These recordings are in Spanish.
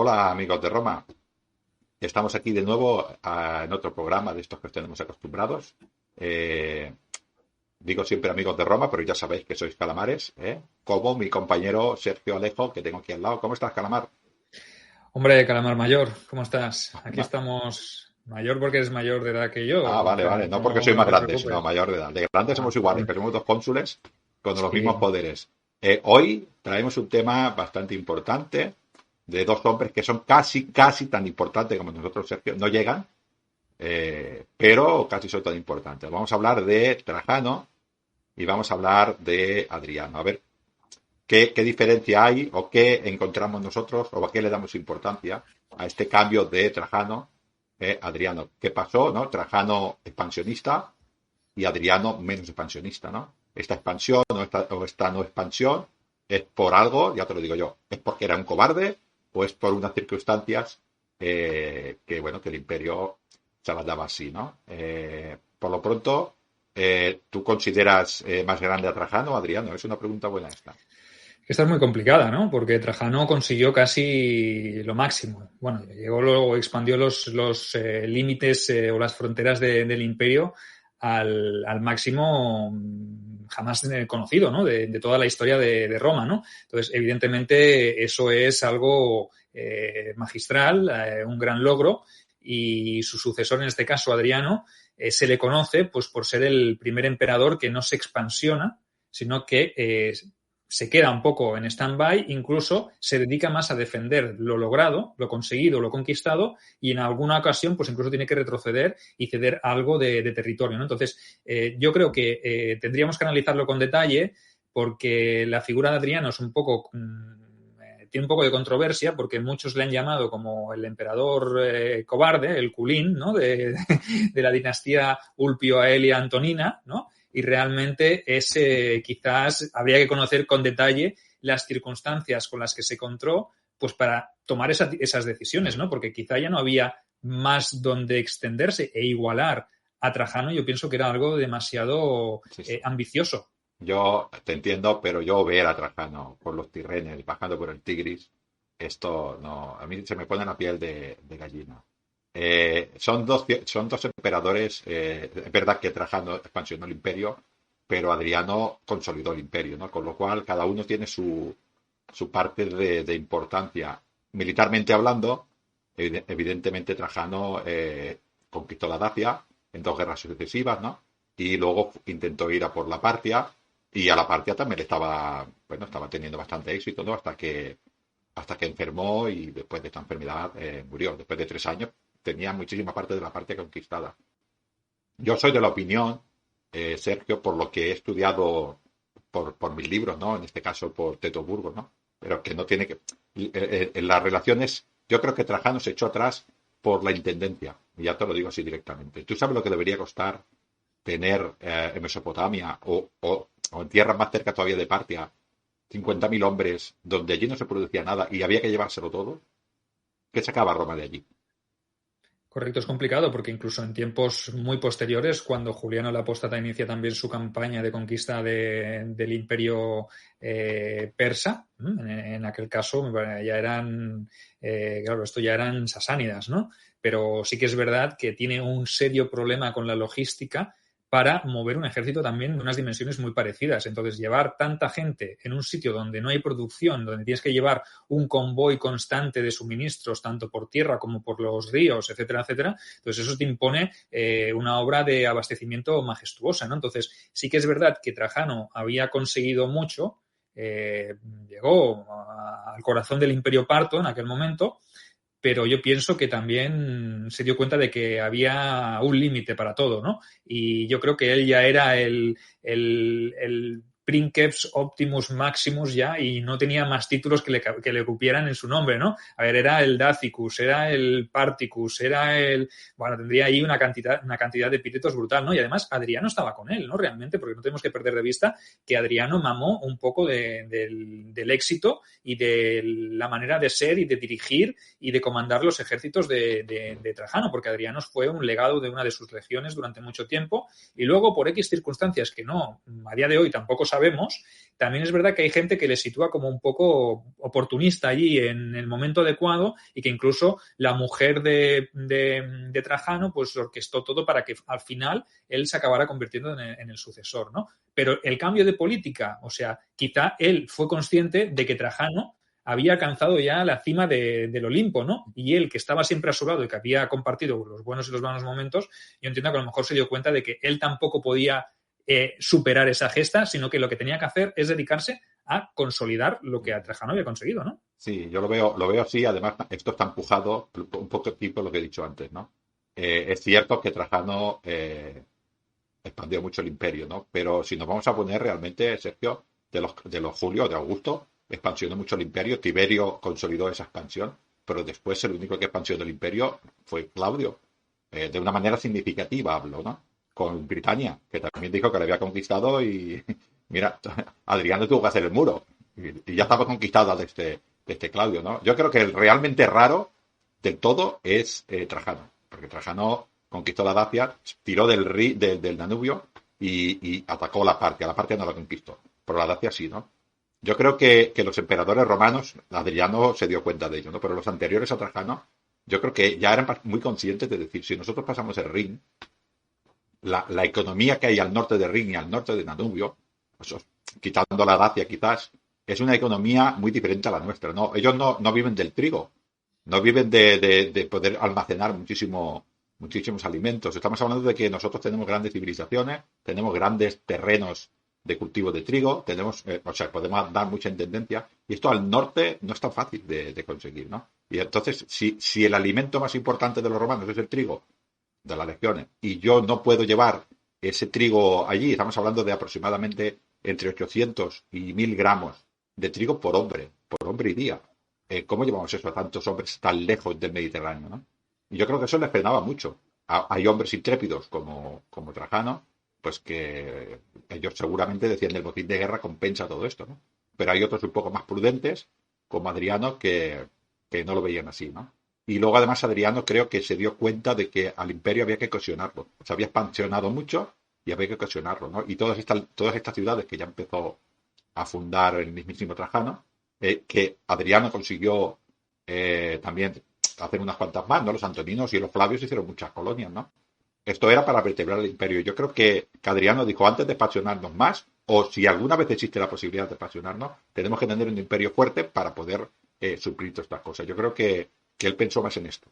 Hola amigos de Roma, estamos aquí de nuevo en otro programa de estos que os tenemos acostumbrados. Eh, Digo siempre amigos de Roma, pero ya sabéis que sois calamares, ¿eh? Como mi compañero Sergio Alejo, que tengo aquí al lado. ¿Cómo estás, calamar? Hombre, Calamar Mayor, ¿cómo estás? Aquí estamos. Mayor porque eres mayor de edad que yo, Vale, pero vale, no porque soy no más te grande, sino preocupes. mayor de edad. De grandes somos iguales, Vale. que somos dos cónsules con los mismos Sí, poderes. Hoy traemos un tema bastante importante de dos hombres que son casi tan importantes como nosotros, Sergio. No llegan, pero casi son tan importantes. Vamos a hablar de Trajano y vamos a hablar de Adriano. A ver qué diferencia hay o qué encontramos nosotros o a qué le damos importancia a este cambio de Trajano, Adriano. ¿Qué pasó? ¿No? Trajano expansionista y Adriano menos expansionista, ¿no? Esta expansión o esta no expansión es por algo, ya te lo digo yo, es porque era un cobarde o es por unas circunstancias bueno, que el imperio se las daba así, ¿no? Por lo pronto, ¿tú consideras más grande a Trajano, Adriano? Es una pregunta buena esta. esta es muy complicada, ¿no? Porque Trajano consiguió casi lo máximo. Bueno, llegó luego, expandió los límites o las fronteras del imperio al máximo jamás conocido, ¿no? De toda la historia de Roma, ¿no? Entonces, evidentemente, eso es algo magistral, un gran logro, y su sucesor, en este caso, Adriano, se le conoce pues por ser el primer emperador que no se expansiona, sino que se queda un poco en stand-by, incluso se dedica más a defender lo logrado, lo conseguido, lo conquistado, y en alguna ocasión pues incluso tiene que retroceder y ceder algo de territorio, ¿no? Entonces, yo creo que tendríamos que analizarlo con detalle, porque la figura de Adriano es un poco tiene un poco de controversia, porque muchos le han llamado como el emperador cobarde, el culín, ¿no? de la dinastía Ulpio-Aelia Antonina, ¿no? Y realmente ese quizás habría que conocer con detalle las circunstancias con las que se encontró, pues para tomar esas decisiones, ¿no? Porque quizá ya no había más donde extenderse e igualar a Trajano. Yo pienso que era algo demasiado Sí, sí. ambicioso. Yo te entiendo, pero yo ver a Trajano por los Tirrenes, bajando por el Tigris, esto no, a mí se me pone la piel de gallina. Son dos emperadores, es verdad que Trajano expansionó el imperio, pero Adriano consolidó el imperio, ¿no? Con lo cual cada uno tiene su parte de importancia. Militarmente hablando, evidentemente Trajano conquistó la Dacia en dos guerras sucesivas, ¿no? Y luego intentó ir a por la Partia, y a la Partia también estaba teniendo bastante éxito, ¿no? Hasta que enfermó y después de esta enfermedad murió. Después de 3 años tenía muchísima parte de la Partia conquistada. Yo soy de la opinión, Sergio, por lo que he estudiado por mis libros, ¿no? En este caso por Teutoburgo, ¿no? Pero que no tiene que... En las relaciones, yo creo que Trajano se echó atrás por la intendencia. Y ya te lo digo así directamente. ¿Tú sabes lo que debería costar tener en Mesopotamia o en tierras más cerca todavía de Partia 50.000 hombres donde allí no se producía nada y había que llevárselo todo? ¿Qué sacaba Roma de allí? Correcto, es complicado porque incluso en tiempos muy posteriores, cuando Juliano el Apóstata inicia también su campaña de conquista del imperio persa, en aquel caso ya eran, claro, esto ya eran sasánidas, ¿no? Pero sí que es verdad que tiene un serio problema con la logística para mover un ejército también de unas dimensiones muy parecidas. Entonces, llevar tanta gente en un sitio donde no hay producción, donde tienes que llevar un convoy constante de suministros, tanto por tierra como por los ríos, etcétera, etcétera, entonces eso te impone una obra de abastecimiento majestuosa, ¿no? Entonces, sí que es verdad que Trajano había conseguido mucho, llegó al corazón del Imperio Parto en aquel momento, pero yo pienso que también se dio cuenta de que había un límite para todo, ¿no? Y yo creo que él ya era el Princeps Optimus Maximus ya, y no tenía más títulos que le cupieran en su nombre, ¿no? A ver, era el Dacicus, era el Particus, era el... Bueno, tendría ahí una cantidad de epítetos brutal, ¿no? Y además Adriano estaba con él, ¿no? Realmente, porque no tenemos que perder de vista que Adriano mamó un poco del éxito y de la manera de ser y de dirigir y de comandar los ejércitos de Trajano, porque Adriano fue un legado de una de sus legiones durante mucho tiempo, y luego por X circunstancias que no, a día de hoy tampoco sabemos sabemos. También es verdad que hay gente que le sitúa como un poco oportunista allí en el momento adecuado y que incluso la mujer de Trajano pues orquestó todo para que al final él se acabara convirtiendo en el sucesor, ¿no? Pero el cambio de política, o sea, quizá él fue consciente de que Trajano había alcanzado ya la cima del Olimpo, ¿no? Y él, que estaba siempre a su lado y que había compartido los buenos y los malos momentos, yo entiendo que a lo mejor se dio cuenta de que él tampoco podía superar esa gesta, sino que lo que tenía que hacer es dedicarse a consolidar lo que Trajano había conseguido, ¿no? Sí, yo lo veo así. Además, esto está empujado un poco tipo lo que he dicho antes, ¿no? Es cierto que Trajano expandió mucho el imperio, ¿no? Pero si nos vamos a poner realmente, Sergio, de los Julio, de Augusto, expansionó mucho el imperio. Tiberio consolidó esa expansión, pero después el único que expansionó el imperio fue Claudio. De una manera significativa hablo, ¿no? Con Britania, que también dijo que la había conquistado y mira, Adriano tuvo que hacer el muro y ya estaba conquistada de este Claudio, ¿no? Yo creo que el realmente raro del todo es Trajano, porque Trajano conquistó la Dacia, tiró del Danubio y atacó la Partia no la conquistó, pero la Dacia sí, ¿no? Yo creo que los emperadores romanos, Adriano se dio cuenta de ello, ¿no? Pero los anteriores a Trajano, yo creo que ya eran muy conscientes de decir, si nosotros pasamos el Rin, la economía que hay al norte de Rin y al norte de Danubio, pues, quitando la Dacia quizás, es una economía muy diferente a la nuestra, ¿no? Ellos no viven del trigo, no viven de poder almacenar muchísimos alimentos. Estamos hablando de que nosotros tenemos grandes civilizaciones, tenemos grandes terrenos de cultivo de trigo, podemos dar mucha intendencia, y esto al norte no es tan fácil de conseguir, ¿no? Y entonces, si el alimento más importante de los romanos es el trigo, de las legiones, y yo no puedo llevar ese trigo allí, estamos hablando de aproximadamente entre 800 y 1000 gramos de trigo por hombre y día. ¿Cómo llevamos eso a tantos hombres tan lejos del Mediterráneo, ¿no? Y yo creo que eso les frenaba mucho. Hay hombres intrépidos como Trajano, pues que ellos seguramente decían el botín de guerra compensa todo esto, ¿no? Pero hay otros un poco más prudentes, como Adriano, que no lo veían así, ¿no? Y luego, además, Adriano creo que se dio cuenta de que al imperio había que cohesionarlo. Se había expansionado mucho y había que cohesionarlo, ¿no? Y todas estas ciudades que ya empezó a fundar el mismísimo Trajano, que Adriano consiguió también hacer unas cuantas más, ¿no? Los antoninos y los flavios hicieron muchas colonias, ¿no? Esto era para vertebrar el imperio. Yo creo que Adriano dijo, antes de expansionarnos más, o si alguna vez existe la posibilidad de expansionarnos, tenemos que tener un imperio fuerte para poder suplir todas estas cosas. Yo creo que él pensó más en esto.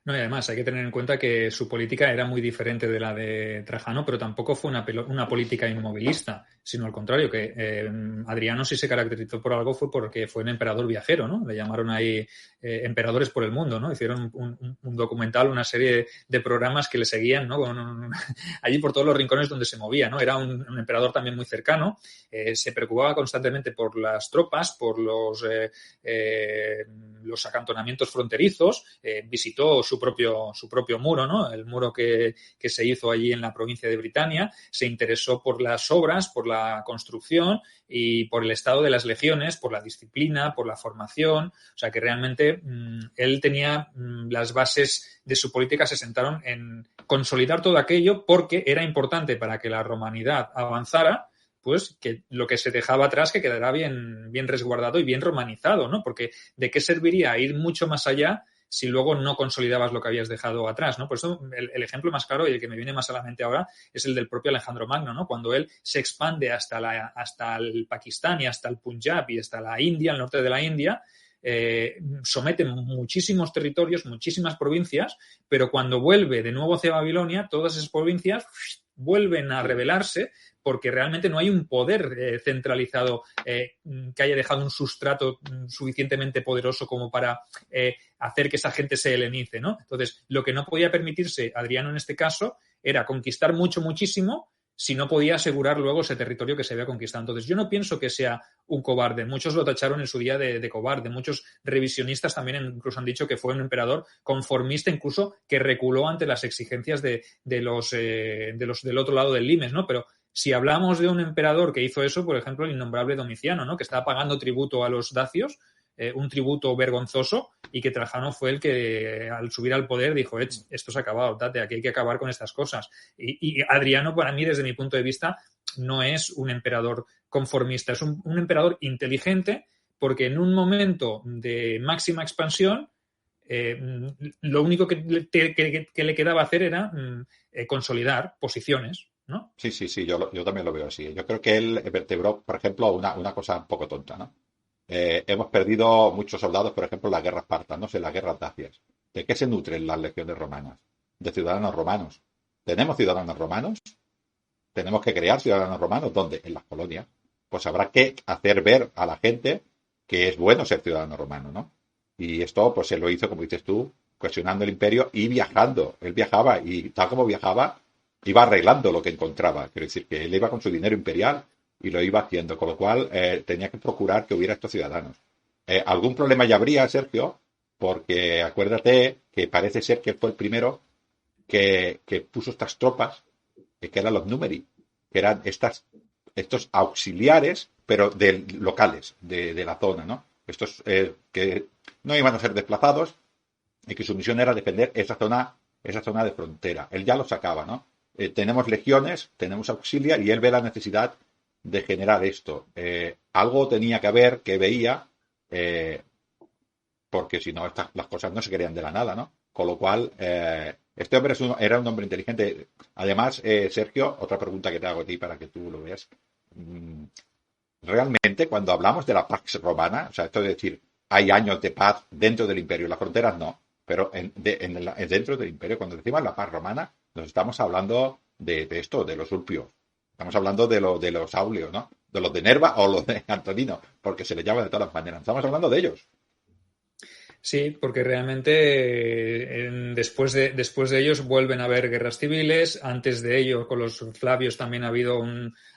No, y además hay que tener en cuenta que su política era muy diferente de la de Trajano, pero tampoco fue una política inmovilista, sino al contrario, que Adriano sí se caracterizó por algo fue porque fue un emperador viajero, ¿no? Le llamaron ahí emperadores por el mundo, ¿no? Hicieron un documental, una serie de programas que le seguían, ¿no? Allí por todos los rincones donde se movía, ¿no? Era un emperador también muy cercano, se preocupaba constantemente por las tropas, por los acantonamientos fronterizos, visitó su propio muro, ¿no? El muro que se hizo allí en la provincia de Britania, se interesó por las obras, por la construcción y por el estado de las legiones, por la disciplina, por la formación, o sea que realmente él tenía las bases de su política se sentaron en consolidar todo aquello porque era importante para que la romanidad avanzara, pues que lo que se dejaba atrás que quedará bien resguardado y bien romanizado, ¿no? Porque ¿de qué serviría ir mucho más allá si luego no consolidabas lo que habías dejado atrás, ¿no? Por eso el ejemplo más claro y el que me viene más a la mente ahora es el del propio Alejandro Magno, ¿no? Cuando él se expande hasta el Pakistán y hasta el Punjab y hasta la India, el norte de la India, somete muchísimos territorios, muchísimas provincias, pero cuando vuelve de nuevo hacia Babilonia, todas esas provincias vuelven a rebelarse porque realmente no hay un poder centralizado que haya dejado un sustrato suficientemente poderoso como para hacer que esa gente se helenice, ¿no? Entonces, lo que no podía permitirse Adriano en este caso era conquistar muchísimo si no podía asegurar luego ese territorio que se había conquistado. Entonces, yo no pienso que sea un cobarde. Muchos lo tacharon en su día de cobarde. Muchos revisionistas también incluso han dicho que fue un emperador conformista, incluso que reculó ante las exigencias de los del otro lado del limes, ¿no? Pero si hablamos de un emperador que hizo eso, por ejemplo, el innombrable Domiciano, ¿no? Que estaba pagando tributo a los dacios, un tributo vergonzoso y que Trajano fue el que al subir al poder dijo, esto se ha acabado, tate, aquí hay que acabar con estas cosas. Y Adriano, para mí, desde mi punto de vista, no es un emperador conformista, es un emperador inteligente porque en un momento de máxima expansión lo único que le quedaba hacer era consolidar posiciones, ¿no? Sí, yo también lo veo así. Yo creo que él vertebró, por ejemplo, una cosa un poco tonta, ¿no? Hemos perdido muchos soldados, por ejemplo, en las guerras partanos, en las guerras dacias. ¿De qué se nutren las legiones romanas? De ciudadanos romanos. ¿Tenemos ciudadanos romanos? ¿Tenemos que crear ciudadanos romanos? ¿Dónde? En las colonias. Pues habrá que hacer ver a la gente que es bueno ser ciudadano romano, ¿no? Y esto, pues se lo hizo, como dices tú, cuestionando el imperio y viajando. Él viajaba y tal como viajaba, iba arreglando lo que encontraba. Quiero decir que él iba con su dinero imperial y lo iba haciendo, con lo cual tenía que procurar que hubiera estos ciudadanos. Algún problema ya habría, Sergio, porque acuérdate que parece ser que él fue el primero que puso estas tropas, que eran los numeri, que eran estos auxiliares, pero locales, de la zona, ¿no? Estos que no iban a ser desplazados y que su misión era defender esa zona de frontera. Él ya lo sacaba, ¿no? Tenemos legiones, tenemos auxilia y él ve la necesidad de generar esto. Algo tenía que haber, que veía, porque si no, las cosas no se querían de la nada, ¿no? Con lo cual, este hombre era un hombre inteligente. Además, Sergio, otra pregunta que te hago a ti para que tú lo veas. Realmente, cuando hablamos de la Pax Romana, o sea, esto es decir, hay años de paz dentro del imperio, las fronteras no, pero dentro del imperio, cuando decimos la Pax Romana, nos estamos hablando de esto, de los ulpios. Estamos hablando de los aulios, ¿no? De los de Nerva o los de Antonino, porque se les llama de todas las maneras. Estamos hablando de ellos. Sí, porque realmente después de ellos vuelven a haber guerras civiles. Antes de ello, con los Flavios también ha habido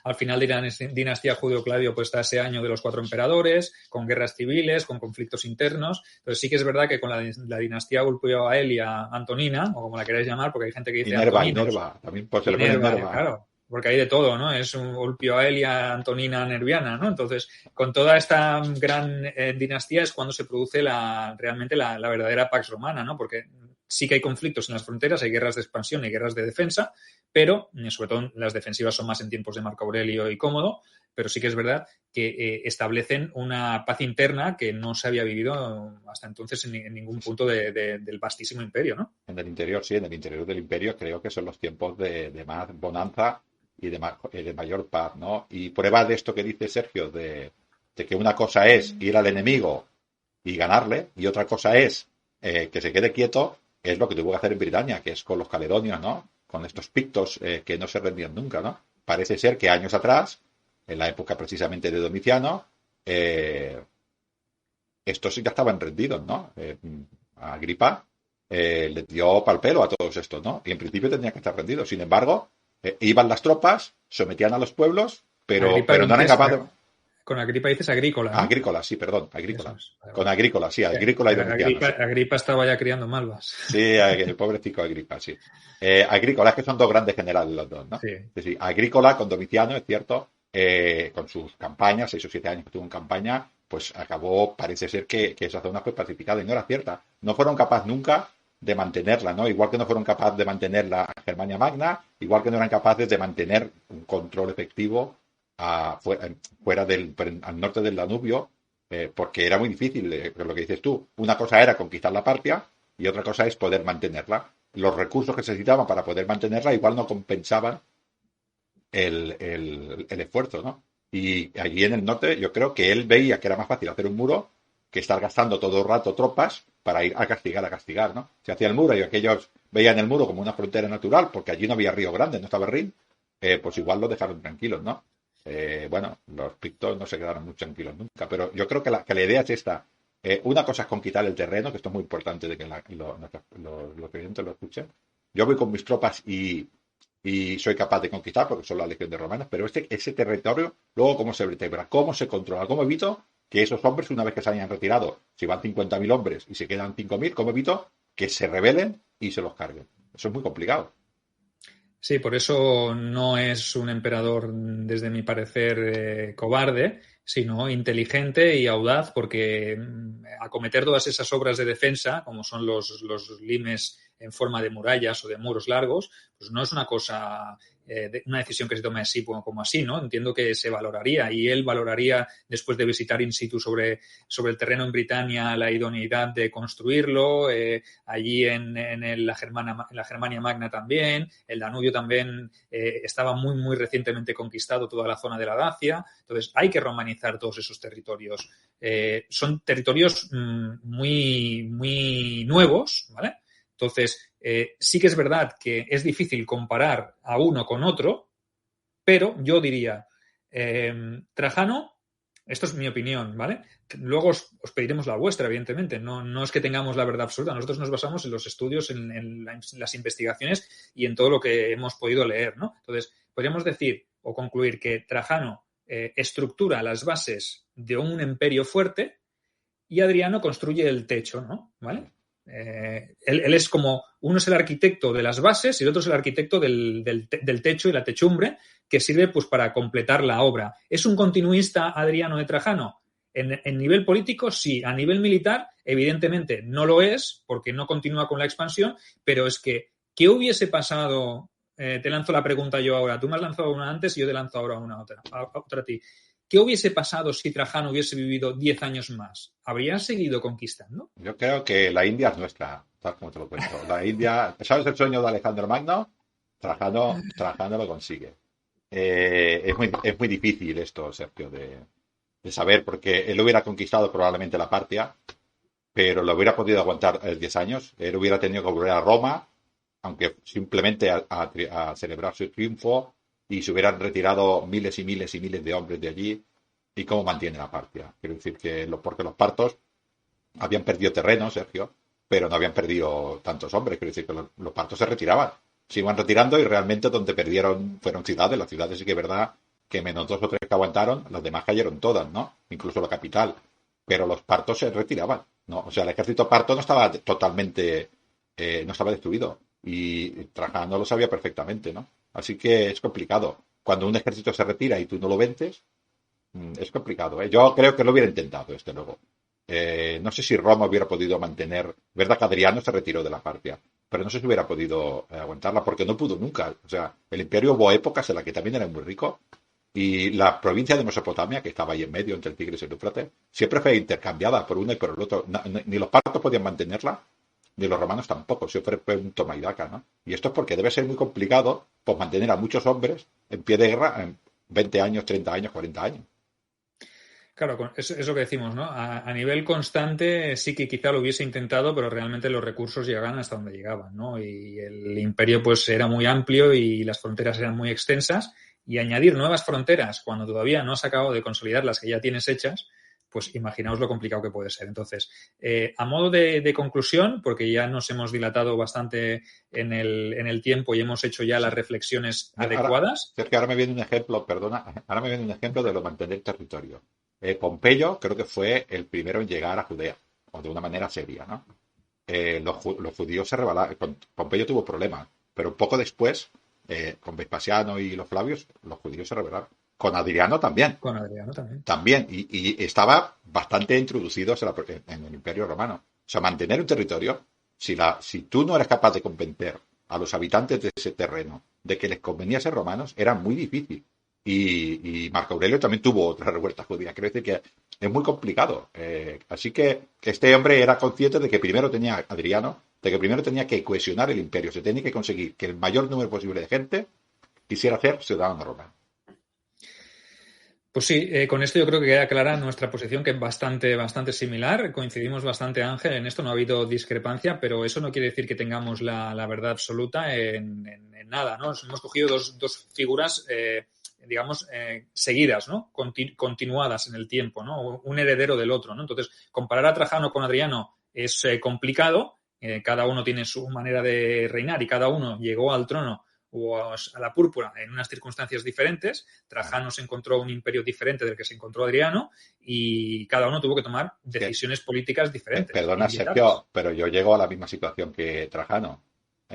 al final de la dinastía Judeo-Claudio, pues está ese año de los 4 emperadores, con guerras civiles, con conflictos internos. Pero sí que es verdad que con la dinastía Ulpio-Aelia Antonina, o como la queráis llamar, porque hay gente que dice Nerva, también pues se le pone Nerva. Claro, porque hay de todo, ¿no? Es un Ulpio-Aelia Antonina Nerviana, ¿no? Entonces, con toda esta gran dinastía es cuando se produce realmente la verdadera Pax Romana, ¿no? Porque sí que hay conflictos en las fronteras, hay guerras de expansión y guerras de defensa, pero sobre todo las defensivas son más en tiempos de Marco Aurelio y Cómodo, pero sí que es verdad que establecen una paz interna que no se había vivido hasta entonces en ningún punto del vastísimo imperio, ¿no? En el interior, sí, en el interior del imperio creo que son los tiempos de más bonanza y de mayor paz, ¿no? Y prueba de esto que dice Sergio, de que una cosa es ir al enemigo y ganarle, y otra cosa es que se quede quieto, es lo que tuvo que hacer en Britania, que es con los caledonios, ¿no? Con estos pictos que no se rendían nunca, ¿no? Parece ser que años atrás, en la época precisamente de Domiciano, estos ya estaban rendidos, ¿no? A Agripa le dio pal pelo a todos estos, ¿no? Y en principio tenían que estar rendidos. Sin embargo, iban las tropas, sometían a los pueblos, pero no eran capaces de... Con Agripa dices Agrícola, ¿no? Agrícola, sí, perdón, Agrícola. Con Agrícola, sí, Agrícola y Domiciano. Agripa estaba ya criando malvas. Sí, el pobrecito Agripa, sí. Agrícola, es que son dos grandes generales los dos, ¿no? Sí. Sí, Agrícola con Domiciano, es cierto, con sus campañas, 6 o 7 años que tuvo en campaña, pues acabó, parece ser que esa zona fue pacificada y no era cierta. No fueron capaces nunca de mantenerla, ¿no? Igual que no fueron capaces de mantener la Germania Magna, igual que no eran capaces de mantener un control efectivo fuera al norte del Danubio, porque era muy difícil, lo que dices tú. Una cosa era conquistar la Partia y otra cosa es poder mantenerla. Los recursos que se necesitaban para poder mantenerla igual no compensaban el esfuerzo, ¿no? Y allí en el norte yo creo que él veía que era más fácil hacer un muro que estar gastando todo el rato tropas para ir a castigar, ¿no? Se hacía el muro y aquellos veían el muro como una frontera natural porque allí no había río grande, no estaba el Rin, pues igual lo dejaron tranquilos, ¿no? Bueno, los pictos no se quedaron muy tranquilos nunca, pero yo creo que la idea es esta. Una cosa es conquistar el terreno, que esto es muy importante de que los clientes lo escuchen. Yo voy con mis tropas y soy capaz de conquistar, porque son la legión de romanos, pero ese territorio, luego cómo se vertebra, cómo se controla, cómo evito que esos hombres, una vez que se hayan retirado, si van 50.000 hombres y se quedan 5.000, cómo evito que se rebelen y se los carguen. Eso es muy complicado. Sí, por eso no es un emperador, desde mi parecer, cobarde, sino inteligente y audaz, porque acometer todas esas obras de defensa, como son los limes en forma de murallas o de muros largos, pues no es una cosa, una decisión que se tome así como así, ¿no? Entiendo que se valoraría, y él valoraría, después de visitar in situ sobre el terreno en Britania, la idoneidad de construirlo, allí en la Germania Magna también, el Danubio también estaba muy, muy recientemente conquistado, toda la zona de la Dacia. Entonces hay que romanizar todos esos territorios. Son territorios muy, muy nuevos, ¿vale? Entonces, sí que es verdad que es difícil comparar a uno con otro, pero yo diría, Trajano, esto es mi opinión, ¿vale? Luego os pediremos la vuestra, evidentemente. No es que tengamos la verdad absoluta. Nosotros nos basamos en los estudios, en las investigaciones y en todo lo que hemos podido leer, ¿no? Entonces, podríamos decir o concluir que Trajano estructura las bases de un imperio fuerte y Adriano construye el techo, ¿no? ¿Vale? Él es como, uno es el arquitecto de las bases y el otro es el arquitecto del techo y la techumbre, que sirve pues para completar la obra. ¿Es un continuista Adriano de Trajano? En nivel político, sí. A nivel militar, evidentemente no lo es, porque no continúa con la expansión, pero es que, ¿qué hubiese pasado? Te lanzo la pregunta yo ahora. Tú me has lanzado una antes y yo te lanzo ahora una otra a ti. ¿Qué hubiese pasado si Trajano hubiese vivido 10 años más? ¿Habría seguido conquistando? Yo creo que la India es nuestra, tal como te lo cuento. La India, ¿sabes el sueño de Alejandro Magno? Trajano lo consigue. Es muy difícil esto, Sergio, de saber, porque él hubiera conquistado probablemente la Partia, pero lo hubiera podido aguantar 10 años. Él hubiera tenido que volver a Roma, aunque simplemente a celebrar su triunfo, y se hubieran retirado miles y miles y miles de hombres de allí. ¿Y cómo mantiene la Partia? Quiero decir que porque los partos habían perdido terreno, Sergio, pero no habían perdido tantos hombres. Quiero decir que los partos se retiraban, se iban retirando, y realmente donde perdieron fueron ciudades. Las ciudades sí que es verdad que menos 2 o 3 que aguantaron, las demás cayeron todas, ¿no? Incluso la capital. Pero los partos se retiraban, ¿no? O sea, el ejército parto no estaba totalmente, no estaba destruido. Y Trajano lo sabía perfectamente, ¿no? Así que es complicado. Cuando un ejército se retira y tú no lo vences, es complicado, ¿eh? Yo creo que lo hubiera intentado, desde luego. No sé si Roma hubiera podido mantener. Verdad que Adriano se retiró de la Partia, pero no sé si hubiera podido aguantarla, porque no pudo nunca. O sea, el imperio hubo épocas en las que también era muy rico, y la provincia de Mesopotamia, que estaba ahí en medio entre el Tigris y el Éufrates, siempre fue intercambiada por una y por el otro. Ni los partos podían mantenerla, ni los romanos tampoco. Siempre fue un toma y daca, ¿no? Y esto es porque debe ser muy complicado, pues, mantener a muchos hombres en pie de guerra en 20 años, 30 años, 40 años. Claro, es lo que decimos, ¿no? A nivel constante sí que quizá lo hubiese intentado, pero realmente los recursos llegaban hasta donde llegaban, ¿no? Y el imperio pues era muy amplio y las fronteras eran muy extensas, y añadir nuevas fronteras cuando todavía no has acabado de consolidar las que ya tienes hechas, pues imaginaos lo complicado que puede ser. Entonces, a modo de conclusión, porque ya nos hemos dilatado bastante en el tiempo y hemos hecho ya las reflexiones adecuadas. Ahora me viene un ejemplo, perdona, ahora me viene un ejemplo de lo mantener territorio. Pompeyo creo que fue el primero en llegar a Judea, o de una manera seria, ¿no? Los judíos se rebelaron. Pompeyo tuvo problemas, pero poco después, con Vespasiano y los Flavios, los judíos se rebelaron. Con Adriano también. Con Adriano también. También, y estaba bastante introducido en el Imperio Romano. O sea, mantener un territorio, si tú no eres capaz de convencer a los habitantes de ese terreno de que les convenía ser romanos, era muy difícil. Y Marco Aurelio también tuvo otra revuelta judía. Quiero decir que es muy complicado. Así que este hombre era consciente de que primero tenía Adriano, de que primero tenía que cohesionar el imperio. Se tenía que conseguir que el mayor número posible de gente quisiera ser ciudadano romano. Pues sí, con esto yo creo que queda clara nuestra posición, que es bastante similar. Coincidimos bastante, Ángel, en esto no ha habido discrepancia, pero eso no quiere decir que tengamos la verdad absoluta en nada, ¿no? Hemos cogido dos figuras, digamos, seguidas, ¿no? Continuadas en el tiempo, ¿no? Un heredero del otro, ¿no? Entonces, comparar a Trajano con Adriano es complicado. Cada uno tiene su manera de reinar y cada uno llegó al trono o a la púrpura en unas circunstancias diferentes. Trajano se encontró un imperio diferente del que se encontró Adriano, y cada uno tuvo que tomar decisiones políticas diferentes. Perdona, Sergio, pero yo llego a la misma situación que Trajano.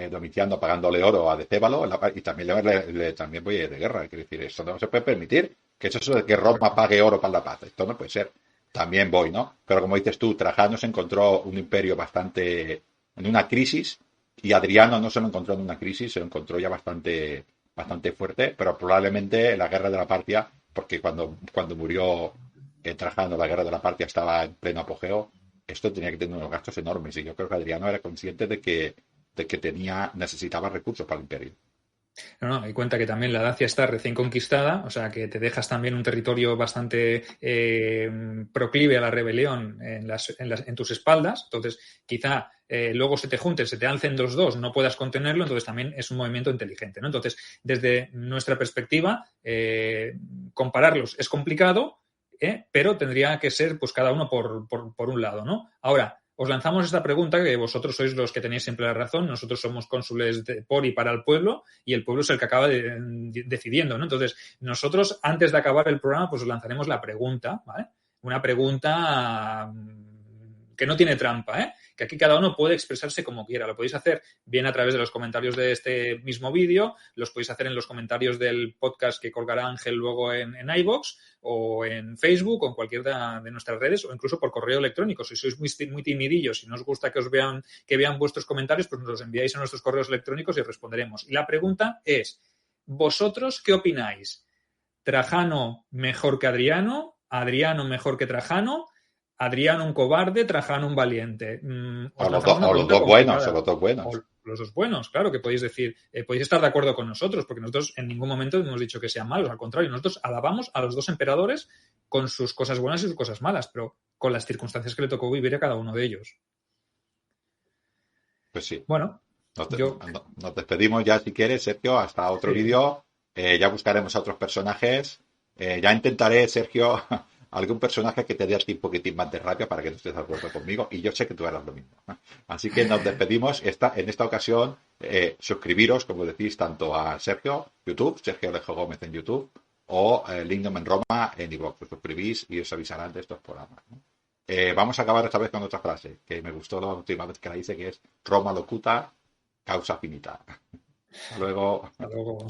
Domiciano pagándole oro a Decébalo, y también voy a ir de guerra. Quiero decir, esto no se puede permitir. ¿Qué es eso de que Roma pague oro para la paz? Esto no puede ser. También voy, ¿no? Pero como dices tú, Trajano se encontró un imperio bastante en una crisis y Adriano no se lo encontró en una crisis, se lo encontró ya bastante fuerte, pero probablemente la guerra de la Partia, porque cuando murió Trajano, la guerra de la Partia estaba en pleno apogeo, esto tenía que tener unos gastos enormes y yo creo que Adriano era consciente de que necesitaba recursos para el imperio. No, y cuenta que también la Dacia está recién conquistada, o sea que te dejas también un territorio bastante proclive a la rebelión en tus espaldas. Entonces, quizá luego se te junten, se te alcen los dos, no puedas contenerlo, entonces también es un movimiento inteligente, ¿no? Entonces, desde nuestra perspectiva, compararlos es complicado, pero tendría que ser pues cada uno por un lado, ¿no? Ahora, os lanzamos esta pregunta, que vosotros sois los que tenéis siempre la razón, nosotros somos cónsules por y para el pueblo, y el pueblo es el que acaba decidiendo, ¿no? Entonces, nosotros, antes de acabar el programa, pues os lanzaremos la pregunta, ¿vale? Una pregunta que no tiene trampa, que aquí cada uno puede expresarse como quiera. Lo podéis hacer bien a través de los comentarios de este mismo vídeo, los podéis hacer en los comentarios del podcast que colgará Ángel luego en iVoox, o en Facebook, o en cualquiera de nuestras redes, o incluso por correo electrónico. Si sois muy timidillos y no os gusta que vean vuestros comentarios, pues nos los enviáis a nuestros correos electrónicos y responderemos. Y la pregunta es, ¿vosotros qué opináis? ¿Trajano mejor que Adriano? ¿Adriano mejor que Trajano? ¿Adriano un cobarde? ¿Trajano un valiente? O los dos buenos. O los dos buenos, claro, que podéis decir, podéis estar de acuerdo con nosotros, porque nosotros en ningún momento hemos dicho que sean malos, al contrario, nosotros alabamos a los dos emperadores con sus cosas buenas y sus cosas malas, pero con las circunstancias que le tocó vivir a cada uno de ellos. Pues sí. Bueno, nos despedimos ya, si quieres, Sergio, hasta otro vídeo. Ya buscaremos a otros personajes. Ya intentaré, Sergio, algún personaje que te dé a ti un poquitín más de rabia para que no estés de acuerdo conmigo, y yo sé que tú harás lo mismo. Así que nos despedimos. En esta ocasión, suscribiros, como decís, tanto a Sergio, YouTube, Sergio Alejo Gómez en YouTube, o Lingdom en Roma en iVoox. Os suscribís y os avisarán de estos programas, ¿no? Vamos a acabar esta vez con otra frase que me gustó la última vez que la hice, que es Roma locuta, causa finita. Hasta luego. Hasta luego.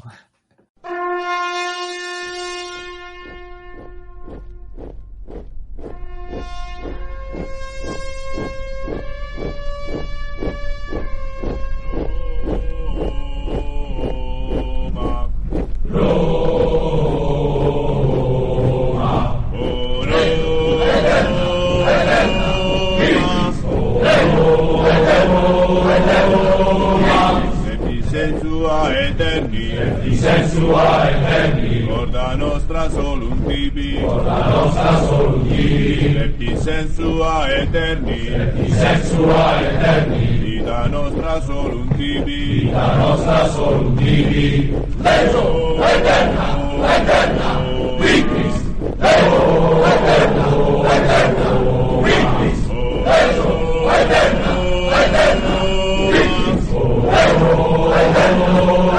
Sua eterni, orda nostra solum tibi, lepti sensua eterni, vita nostra solum tibi, Leo eterna, victis, Leo eterna, victis, Leo eterna, victis, Leo eterna,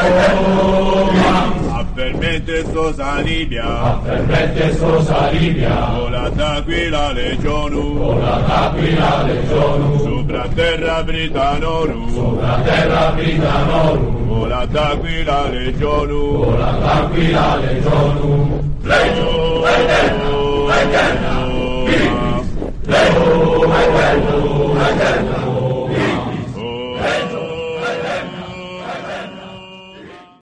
Affermente sos alivia, volat aquila legionu, supra terra Britanorum, volat aquila legionu,